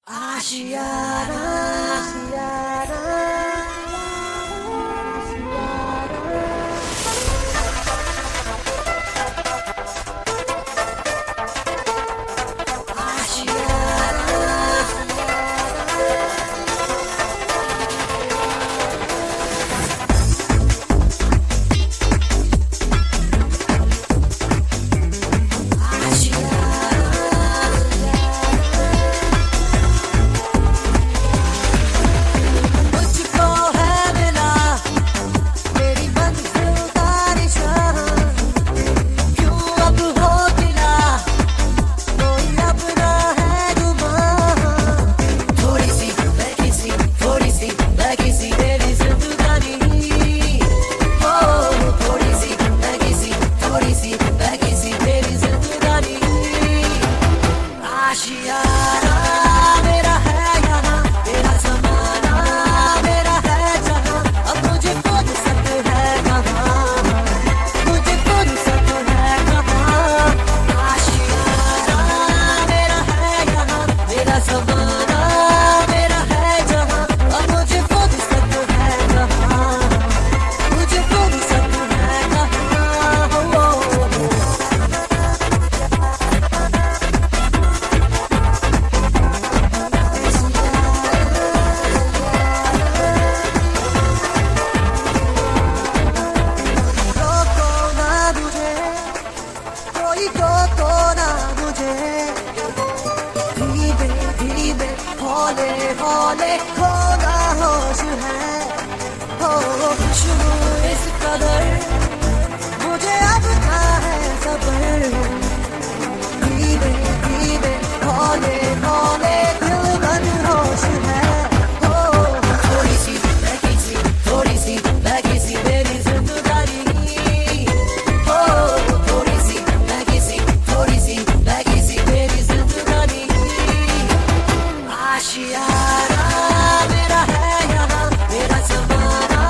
आशियाना आशियाना हौले हौले खोदा होश है हो खुशबू इस कदर मुझे अब था है सबर धीरे धीरे हौले हौले दिल बन होश है हो थोड़ी सी महकी सी मेरी जिंदगानी हो थोड़ी सी महकी सी मेरी जिंदगानी आशियाना मेरा है यहाँ मेरा ज़माना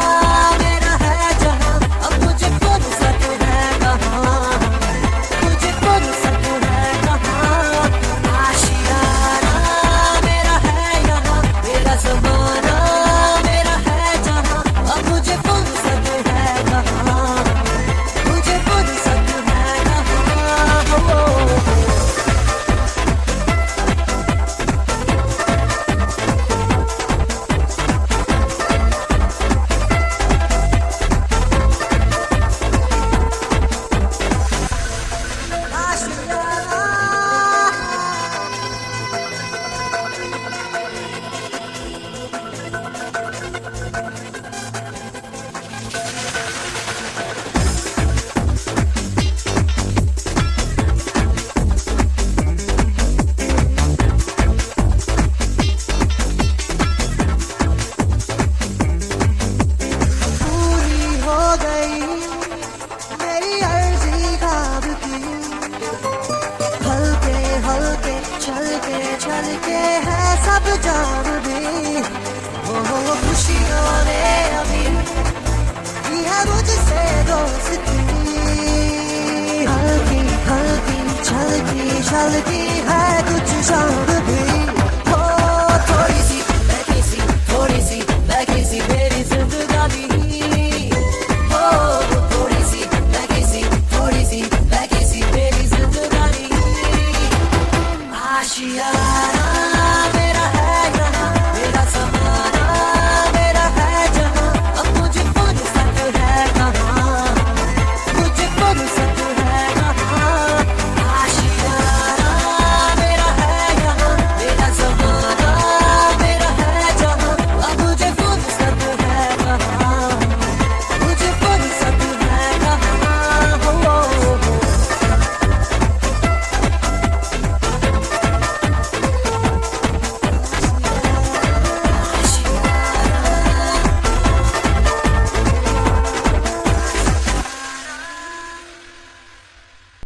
मेरा है जहाँ अब मुझे फुर्सत है कहाँ मुझे फुर्सत है कहाँ आशियाना मेरा है यहाँ मेरा ज़माना मेरा है जहाँ अब मुझे फुर्सत है कहाँ मुझे फुर्सत है कहाँ चल के है सब जान भी वो खुशियों ने अभी की है मुझसे दोस्ती हल्की हल्की छलकी है कुछ शाम भी